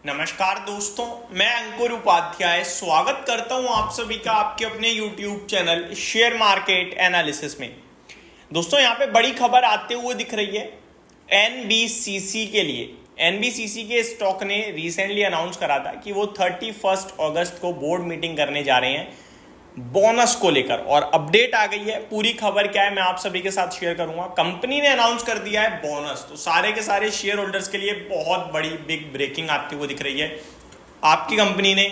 नमस्कार दोस्तों, मैं अंकुर उपाध्याय स्वागत करता हूं आप सभी का आपके अपने YouTube channel share market analysis में। दोस्तों यहां पे बड़ी खबर आते हुए दिख रही है एनबीसीसी के लिए। एनबीसीसी के स्टॉक ने रिसेंटली अनाउंस करा था कि वो 31 अगस्त को बोर्ड मीटिंग करने जा रहे हैं बोनस को लेकर, और अपडेट आ गई है। पूरी खबर क्या है मैं आप सभी के साथ शेयर करूंगा। कंपनी ने अनाउंस कर दिया है बोनस, तो सारे के सारे शेयर होल्डर्स के लिए बहुत बड़ी बिग ब्रेकिंग आती हुई दिख रही है। आपकी कंपनी ने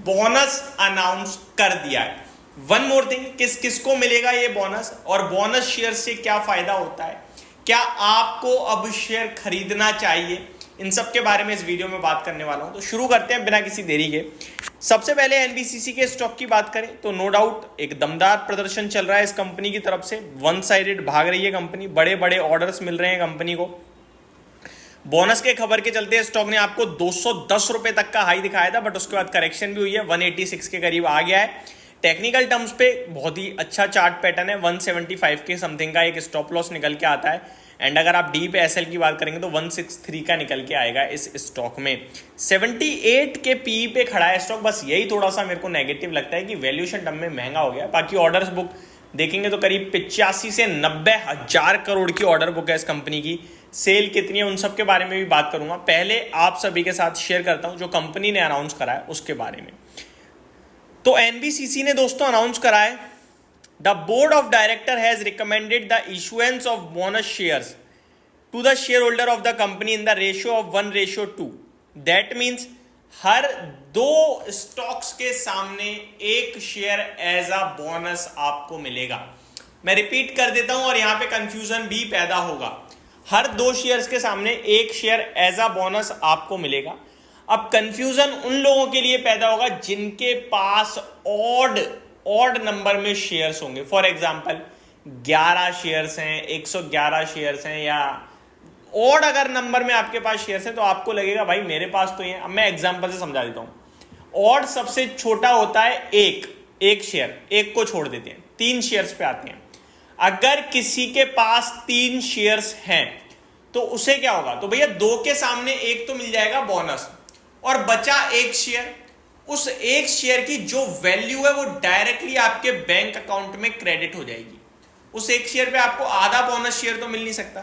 बोनस अनाउंस कर दिया है। वन मोर थिंग, किस किस को मिलेगा ये बोनस और बोनस शेयर से क्या फायदा होता है, क्या आपको अब शेयर खरीदना चाहिए, इन सब के बारे में इस वीडियो में बात करने वाला हूं। तो शुरू करते हैं बिना किसी देरी के। सबसे पहले एनबीसीसी के स्टॉक की बात करें तो नो डाउट एक दमदार प्रदर्शन चल रहा है इस कंपनी की तरफ से। वन साइडेड भाग रही है कंपनी, बड़े बड़े ऑर्डर्स मिल रहे हैं कंपनी को। बोनस के खबर के चलते स्टॉक ने आपको 210 रुपए तक का हाई दिखाया था, बट उसके बाद करेक्शन भी हुई है, 186 के करीब आ गया है। टेक्निकल टर्म्स पे बहुत ही अच्छा चार्ट पैटर्न है, 175 के समथिंग का एक स्टॉप लॉस निकल के आता है। एंड अगर आप डी पे एसएल की बात करेंगे तो 163 का निकल के आएगा इस स्टॉक में। 78 के पी पे खड़ा है स्टॉक। बस यही थोड़ा सा मेरे को नेगेटिव लगता है कि वैल्यूएशन टर्म में महंगा हो गया। बाकी ऑर्डर्स बुक देखेंगे तो करीब 85 से 90 हजार करोड़ की ऑर्डर बुक है इस कंपनी की। सेल कितनी है उन सब के बारे में भी बात करूंगा। पहले आप सभी के साथ शेयर करता हूं जो कंपनी ने अनाउंस करा है उसके बारे में। तो एनबीसीसी ने दोस्तों अनाउंस करा है, The board of director has recommended the issuance of bonus shares to the shareholder of the company in the ratio of 1:2. That means हर दो स्टॉक्स के सामने एक शेयर एज अ बोनस आपको मिलेगा। मैं रिपीट कर देता हूं और यहां पे कंफ्यूजन भी पैदा होगा। हर दो शेयर्स के सामने एक शेयर एज अ बोनस आपको मिलेगा। अब कंफ्यूजन उन लोगों के लिए पैदा होगा जिनके पास ऑड नंबर में शेयर्स होंगे। फॉर एग्जांपल 11 शेयर्स हैं, 111 शेयर्स हैं, या ऑड अगर नंबर में आपके पास शेयर्स हैं तो आपको लगेगा भाई मेरे पास तो ये। अब मैं एग्जांपल से समझा देता हूं। ऑड सबसे छोटा होता है एक शेयर, एक को छोड़ देते हैं, 3 शेयर्स पे आते हैं। अगर किसी के पास 3 शेयर्स हैं तो उसे क्या होगा, तो भैया 2 के सामने एक तो मिल जाएगा बोनस और बचा एक शेयर। उस एक शेयर की जो वैल्यू है वो डायरेक्टली आपके बैंक अकाउंट में क्रेडिट हो जाएगी। उस एक शेयर पे आपको आधा बोनस शेयर तो मिल नहीं सकता,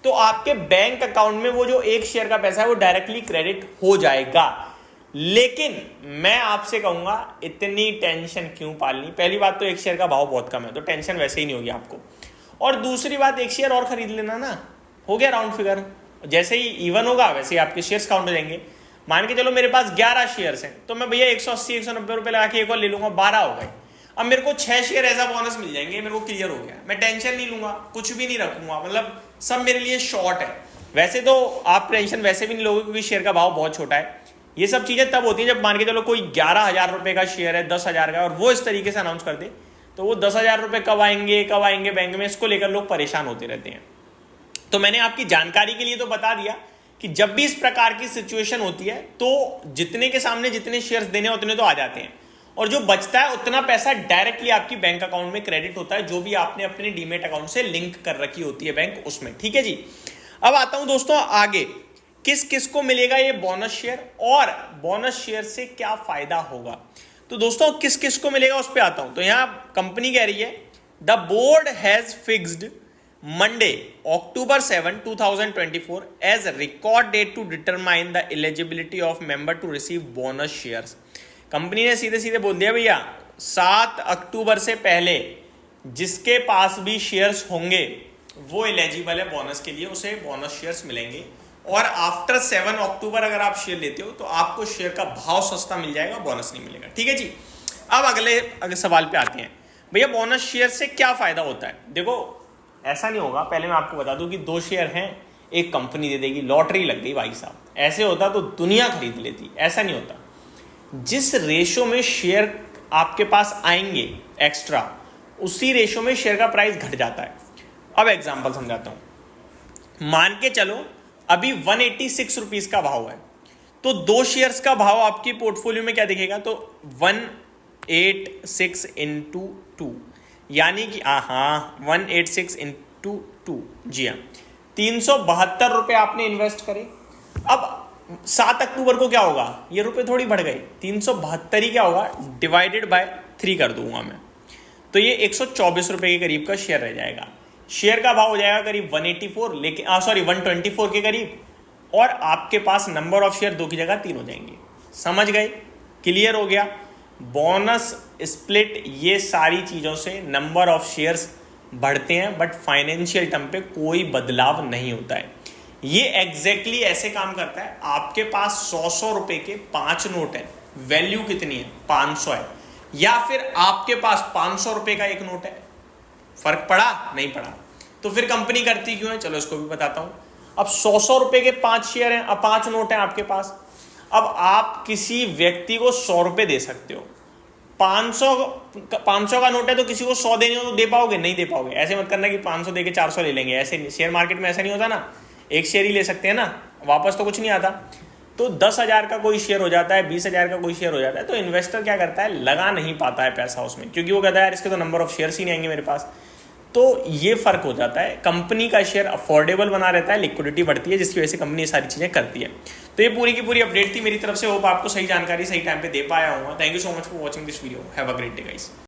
तो आपके बैंक अकाउंट में वो जो एक शेयर का पैसा है वो डायरेक्टली क्रेडिट हो जाएगा। लेकिन मैं आपसे कहूंगा इतनी टेंशन क्यों पालनी। पहली बात तो एक शेयर का भाव बहुत कम है तो टेंशन वैसे ही नहीं होगी आपको, और दूसरी बात एक शेयर और खरीद लेना ना, हो गया राउंड फिगर। जैसे ही इवन होगा वैसे ही आपके शेयर्स काउंट हो जाएंगे। मान के चलो मेरे पास 11 शेयर्स हैं तो मैं भैया 180-190 रुपए लगा के एक और ले लूंगा, 12 हो गए। अब मेरे को 6 शेयर ऐसा बोनस मिल जाएंगे, मेरे को क्लियर हो गया। मैं टेंशन नहीं लूंगा, कुछ भी नहीं रखूंगा, मतलब सब मेरे लिए शॉर्ट है। वैसे तो आप टेंशन वैसे भी नहीं लोगे क्योंकि शेयर का भाव बहुत छोटा है। ये सब चीजें तब होती है जब मान के चलो कोई 11,000 रुपए का शेयर है, 10,000 का, और वो इस तरीके से अनाउंस कर दे तो वो 10,000 रुपए कब आएंगे बैंक में, इसको लेकर लोग परेशान होते रहते हैं। तो मैंने आपकी जानकारी के लिए तो बता दिया कि जब भी इस प्रकार की सिचुएशन होती है तो जितने के सामने जितने शेयर्स देने उतने तो आ जाते हैं, और जो बचता है उतना पैसा डायरेक्टली आपकी बैंक अकाउंट में क्रेडिट होता है, जो भी आपने अपने डीमेट अकाउंट से लिंक कर रखी होती है बैंक उसमें। ठीक है जी। अब आता हूं दोस्तों आगे, किस किस को मिलेगा ये बोनस शेयर और बोनस शेयर से क्या फायदा होगा। तो दोस्तों किस किस को मिलेगा उस पर आता हूं। तो यहां कंपनी कह रही है the board has fixed Monday, October 7, 2024 as record date to determine the eligibility of member to receive bonus shares. Company ने सीधे सीधे बोल दिया भैया 7 अक्टूबर से पहले जिसके पास भी शेयर्स होंगे वो एलिजिबल है बोनस के लिए, उसे बोनस शेयर्स मिलेंगे। और आफ्टर 7 अक्टूबर अगर आप शेयर लेते हो तो आपको शेयर का भाव सस्ता मिल जाएगा, बोनस नहीं मिलेगा। ठीक है जी। अब अगले सवाल पे आते हैं, भैया बोनस शेयर से क्या फायदा होता है। देखो ऐसा नहीं होगा, पहले मैं आपको बता दूं कि 2 शेयर हैं, एक कंपनी दे देगी, लॉटरी लग गई भाई साहब। ऐसे होता तो दुनिया खरीद लेती, ऐसा नहीं होता। जिस रेशो में शेयर आपके पास आएंगे एक्स्ट्रा, उसी रेशो में शेयर का प्राइस घट जाता है। अब एग्जांपल समझाता हूं। मान के चलो अभी 186 रुपीज का भाव है, तो 2 शेयर्स का भाव आपकी पोर्टफोलियो में क्या दिखेगा, तो 186 इंटू 2, यानी कि 186 इंटू 2, जी हाँ, 372 रुपए आपने इन्वेस्ट करे। अब 7 अक्टूबर को क्या होगा, ये रुपए थोड़ी बढ़ गए, 372 ही क्या होगा, डिवाइडेड बाय 3 कर दूंगा मैं, तो ये 124 रुपए के करीब का शेयर रह जाएगा। शेयर का भाव हो जाएगा करीब 184, लेकिन 124 के करीब, और आपके पास नंबर ऑफ शेयर 2 की जगह 3 हो जाएंगे। समझ गए, क्लियर हो गया। बोनस, स्प्लिट, ये सारी चीजों से नंबर ऑफ शेयर्स बढ़ते हैं, बट फाइनेंशियल टर्म पे कोई बदलाव नहीं होता है। ये एग्जैक्टली ऐसे काम करता है, आपके पास 100 रुपए के 5 नोट है, वैल्यू कितनी है, 500 है, या फिर आपके पास 500 रुपए का एक नोट है, फर्क पड़ा, नहीं पड़ा, तो फिर कंपनी करती क्यों है, चलो इसको भी बताता हूं। अब 100 रुपए के 5 शेयर हैं, अब 5 नोट हैं आपके पास। अब आप किसी व्यक्ति को 100 रुपए दे सकते हो, 500 का नोट है, तो किसी को 100 देने हो तो दे पाओगे, नहीं दे पाओगे। ऐसे मत करना कि 500 दे के 400 ले लेंगे, ऐसे नहीं, शेयर मार्केट में ऐसा नहीं होता ना, एक शेयर ही ले सकते हैं ना, वापस तो कुछ नहीं आता। तो 10,000 का कोई शेयर हो जाता है, 20,000 का कोई शेयर हो जाता है, तो इन्वेस्टर क्या करता है, लगा नहीं पाता है पैसा उसमें, क्योंकि वो कहता है यार इसके तो नंबर ऑफ शेयर्स ही नहीं आएंगे मेरे पास। तो ये फर्क हो जाता है। कंपनी का शेयर अफोर्डेबल बना रहता है, लिक्विडिटी बढ़ती है, जिसकी वजह से कंपनी ये सारी चीजें करती है। तो ये पूरी की पूरी अपडेट थी मेरी तरफ से, होप आपको सही जानकारी सही टाइम पे दे पाया हूँ। Thank you so much for watching this video, have a great day guys.